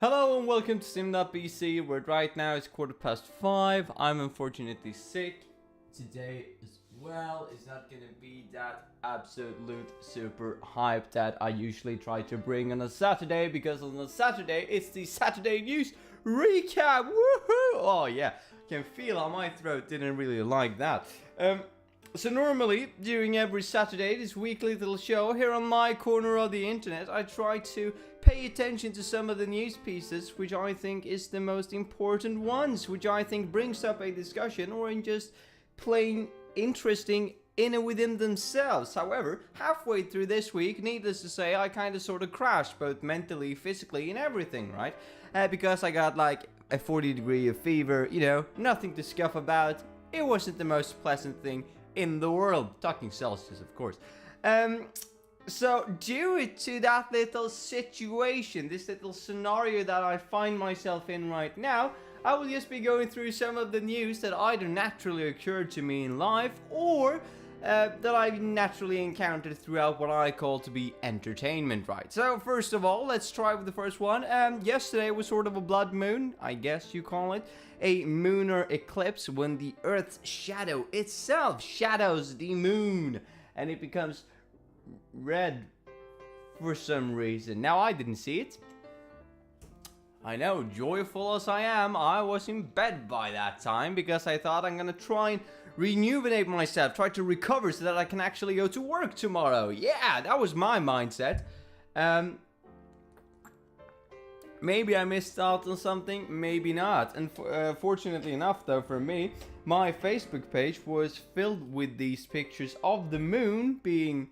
Hello and welcome to Sim.bc, where right now it's 5:15. I'm unfortunately sick. Today as well is not gonna be that absolute super hype that I usually try to bring on a Saturday, because on a Saturday it's the Saturday news recap. Woohoo! Oh yeah, can feel how my throat didn't really like that. So normally, during every Saturday, this weekly little show here on my corner of the internet, I try to pay attention to some of the news pieces which I think is the most important ones, which I think brings up a discussion or in just plain interesting in and within themselves. However, halfway through this week, needless to say, I kind of sort of crashed, both mentally, physically, and everything, right? Because I got like a 40-degree of fever, nothing to scuff about. It wasn't the most pleasant thing in the world, talking Celsius of course. So due to that little situation, this little scenario that I find myself in right now, I will just be going through some of the news that either naturally occurred to me in life or that I naturally encountered throughout what I call to be entertainment, right? So first of all, let's try with the first one. Yesterday was sort of a blood moon, I guess you call it. A lunar eclipse when the Earth's shadow itself shadows the moon and it becomes red for some reason. Now, I didn't see it. I know, joyful as I am, I was in bed by that time because I thought I'm gonna try and rejuvenate myself, try to recover so that I can actually go to work tomorrow. Yeah, that was my mindset. Maybe I missed out on something, maybe not. And fortunately enough, though, for me, my Facebook page was filled with these pictures of the moon being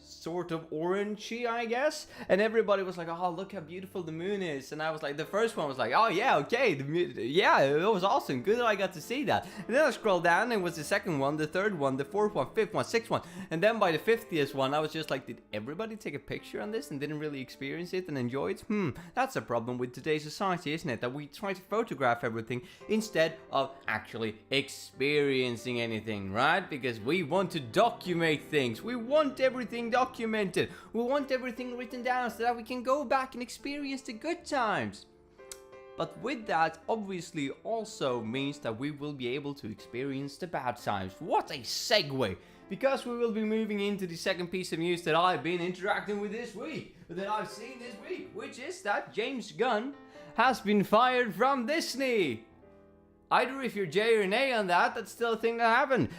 sort of orangey, I guess, and everybody was like, oh, look how beautiful the moon is. And I was like, the first one was like, oh yeah, okay, yeah, it was awesome, good that I got to see that. And then I scrolled down and it was the second one, the third one, the fourth one, fifth one, sixth one, and then by the 50th one I was just like, did everybody take a picture on this and didn't really experience it and enjoy it? That's a problem with today's society, isn't it? That we try to photograph everything instead of actually experiencing anything, right? Because we want to document things, we want everything documented. We want everything written down so that we can go back and experience the good times. But with that, obviously also means that we will be able to experience the bad times. What a segue! Because we will be moving into the second piece of news that I've been interacting with this week, that I've seen this week, which is that James Gunn has been fired from Disney. Either if you're J or nay on that, that's still a thing that happened.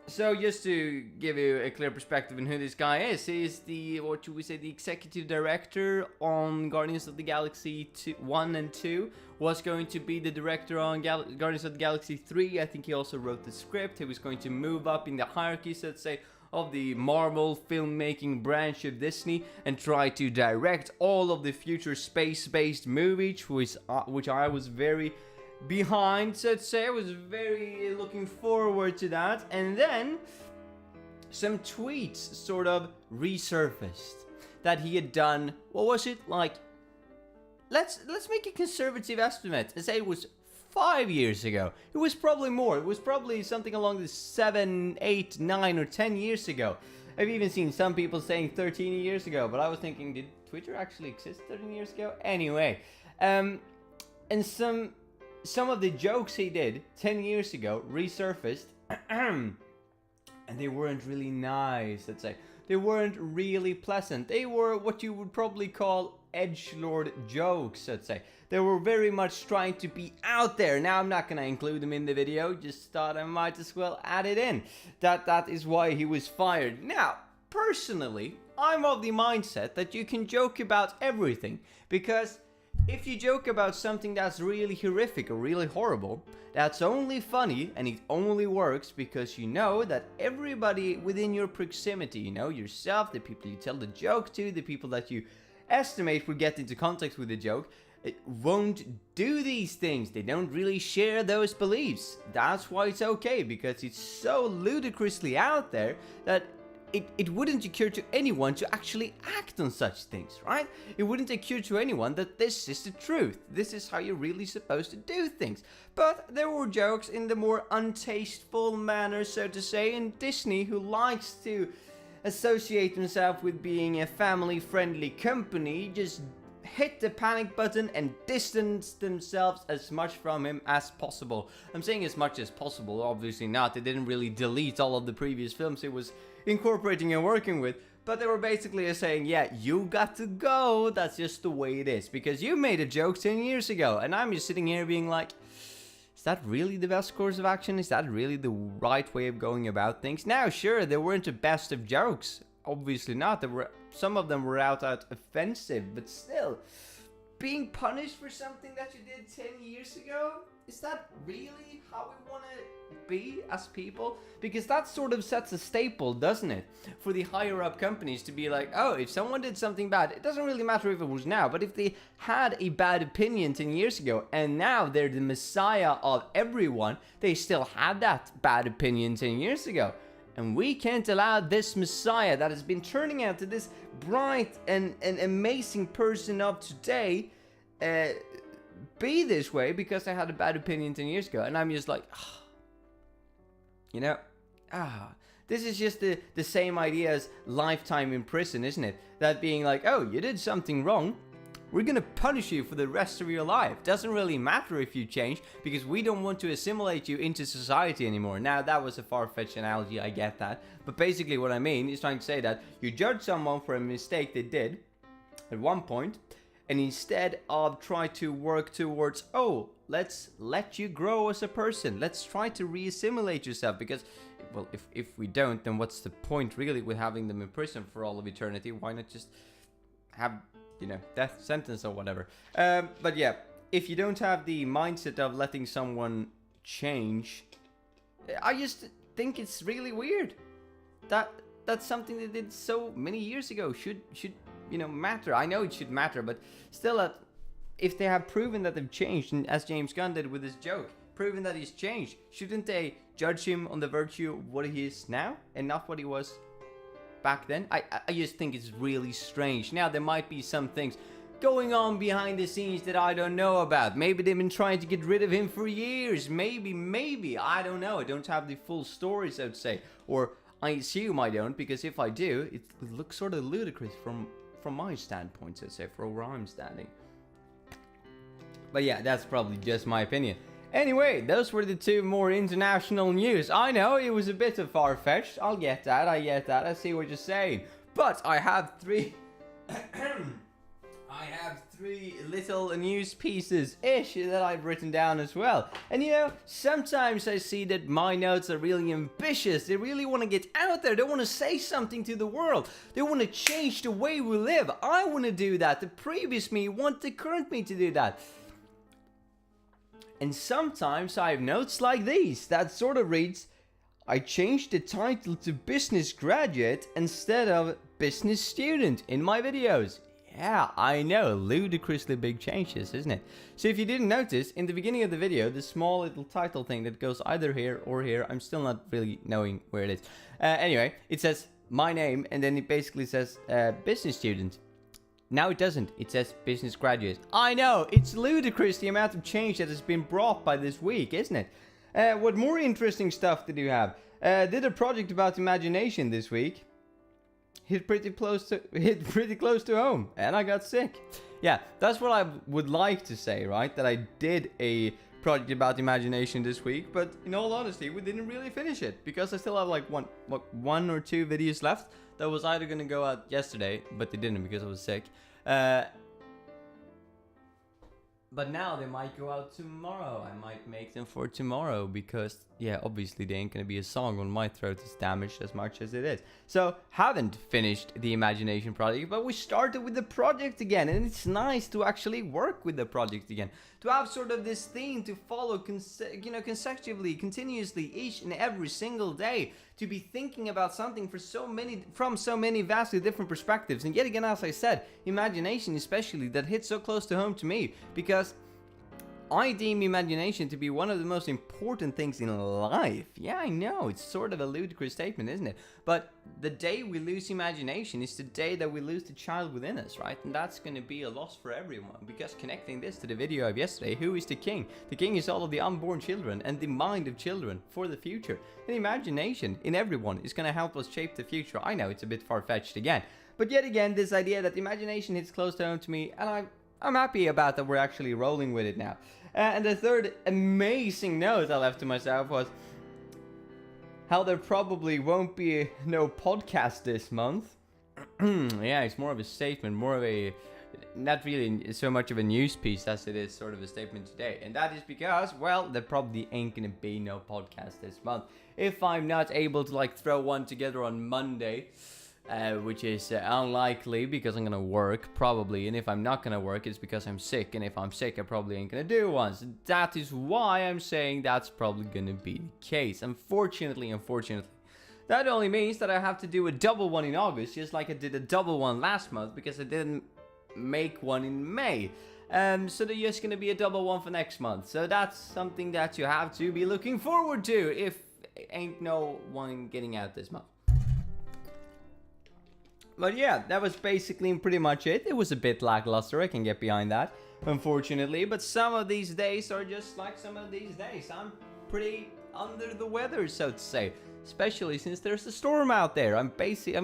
So just to give you a clear perspective on who this guy is, he is the, what should we say, the executive director on Guardians of the Galaxy 1 and 2, was going to be the director on Guardians of the Galaxy 3, I think he also wrote the script, he was going to move up in the hierarchy, so to say, of the Marvel filmmaking branch of Disney and try to direct all of the future space-based movies, which I was very behind, so to say. I was very looking forward to that. And then some tweets sort of resurfaced that he had done, what was it, like, let's make a conservative estimate and say it was 5 years ago. It was probably more, it was probably something along the 7, 8, 9 or 10 years ago. I've even seen some people saying 13 years ago, but I was thinking, did Twitter actually exist 13 years ago? Anyway, and some of the jokes he did 10 years ago resurfaced, and they weren't really nice, let's say. They weren't really pleasant. They were what you would probably call edgelord jokes, let's say. They were very much trying to be out there. Now, I'm not gonna include them in the video, just thought I might as well add it in. That is why he was fired. Now, personally, I'm of the mindset that you can joke about everything, because if you joke about something that's really horrific or really horrible, that's only funny and it only works because you know that everybody within your proximity, yourself, the people you tell the joke to, the people that you estimate will get into contact with the joke, it won't do these things. They don't really share those beliefs. That's why it's okay, because it's so ludicrously out there that it wouldn't occur to anyone to actually act on such things, right? It wouldn't occur to anyone that this is the truth. This is how you're really supposed to do things. But there were jokes in the more untasteful manner, so to say, and Disney, who likes to associate himself with being a family-friendly company, just hit the panic button and distance themselves as much from him as possible. I'm saying as much as possible, obviously not. They didn't really delete all of the previous films it was incorporating and working with. But they were basically saying, yeah, you got to go. That's just the way it is. Because you made a joke 10 years ago. And I'm just sitting here being like, is that really the best course of action? Is that really the right way of going about things? Now, sure, they weren't the best of jokes. Obviously not. Some of them were out offensive. But still, being punished for something that you did 10 years ago? Is that really how we want to be as people? Because that sort of sets a staple, doesn't it? For the higher up companies to be like, oh, if someone did something bad, it doesn't really matter if it was now, but if they had a bad opinion 10 years ago and now they're the messiah of everyone, they still had that bad opinion 10 years ago. And we can't allow this messiah that has been turning out to this bright and amazing person of today be this way because I had a bad opinion 10 years ago. And I'm just like, this is just the same idea as lifetime in prison, isn't it? That being like, oh, you did something wrong, we're gonna punish you for the rest of your life. Doesn't really matter if you change, because we don't want to assimilate you into society anymore. Now, that was a far-fetched analogy, I get that. But basically what I mean is trying to say that you judge someone for a mistake they did at one point, and instead of try to work towards, oh, let's let you grow as a person. Let's try to re-assimilate yourself, because, well, if we don't, then what's the point really with having them in prison for all of eternity? Why not just have, death sentence or whatever? But yeah, if you don't have the mindset of letting someone change, I just think it's really weird. That's something they did so many years ago should matter. I know it should matter, but still, if they have proven that they've changed, and as James Gunn did with his joke, proven that he's changed, shouldn't they judge him on the virtue of what he is now and not what he was back then? I just think it's really strange. Now, there might be some things going on behind the scenes that I don't know about. Maybe they've been trying to get rid of him for years. Maybe, I don't know. I don't have the full stories, I would say. Or I assume I don't, because if I do, it would look sort of ludicrous from my standpoint, so to say, from where I'm standing. But yeah, that's probably just my opinion. Anyway, those were the two more international news. I know, it was a bit of far-fetched. I get that. I see what you're saying. But I have three... I have three little news pieces-ish that I've written down as well. And sometimes I see that my notes are really ambitious. They really want to get out there. They want to say something to the world. They want to change the way we live. I want to do that. The previous me want the current me to do that. And sometimes I have notes like these that sort of reads, I changed the title to business graduate instead of business student in my videos. Yeah, I know, ludicrously big changes, isn't it? So if you didn't notice, in the beginning of the video, the small little title thing that goes either here or here, I'm still not really knowing where it is. Anyway, it says my name, and then it basically says business student. Now it doesn't, it says business graduate. I know, it's ludicrous the amount of change that has been brought by this week, isn't it? What more interesting stuff did you have? Did a project about imagination this week. Hit pretty close to home, and I got sick. Yeah, that's what I would like to say, right? That I did a project about imagination this week, but in all honesty, we didn't really finish it because I still have like one or two videos left that was either gonna go out yesterday, but they didn't because I was sick. But now they might go out tomorrow. I might make them for tomorrow because, yeah, obviously they ain't gonna be a song when my throat is damaged as much as it is. So, haven't finished the imagination project, but we started with the project again, and it's nice to actually work with the project again. To have sort of this theme to follow consecutively, continuously, each and every single day. To be thinking about something from so many vastly different perspectives. And yet again, as I said, imagination especially, that hits so close to home to me. Because I deem imagination to be one of the most important things in life. Yeah, I know, it's sort of a ludicrous statement, isn't it? But the day we lose imagination is the day that we lose the child within us, right? And that's going to be a loss for everyone. Because connecting this to the video of yesterday, who is the king? The king is all of the unborn children and the mind of children for the future. And imagination in everyone is going to help us shape the future. I know it's a bit far-fetched again. But yet again, this idea that imagination hits close to home to me, and I'm happy about that we're actually rolling with it now. And the third amazing note I left to myself was how there probably won't be no podcast this month. Yeah, it's more of a statement, more of a, not really so much of a news piece as it is sort of a statement today. And that is because, well, there probably ain't gonna be no podcast this month. If I'm not able to like throw one together on Monday, which is unlikely because I'm gonna work probably, and if I'm not gonna work it's because I'm sick, and if I'm sick I probably ain't gonna do one. So that is why I'm saying that's probably gonna be the case. Unfortunately, that only means that I have to do a double one in August, just like I did a double one last month because I didn't make one in May. So there's just gonna be a double one for next month. So that's something that you have to be looking forward to if ain't no one getting out this month. But yeah, that was basically pretty much it. It was a bit lackluster, I can get behind that, unfortunately. But some of these days are just like some of these days. I'm pretty under the weather, so to say. Especially since there's a storm out there. I'm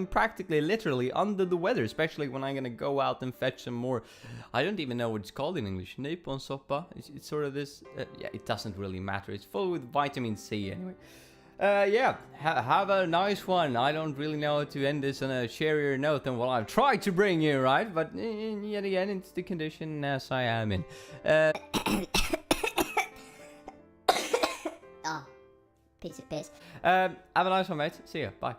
practically literally under the weather, especially when I'm gonna go out and fetch some more. I don't even know what it's called in English. Nyponsoppa. It's sort of this. Yeah, it doesn't really matter. It's full with vitamin C anyway. Yeah, have a nice one. I don't really know how to end this on a cheerier note than what I've tried to bring you, right? But yet again, it's the condition as I am in. Oh, piece of piss. Have a nice one, mate. See ya. Bye.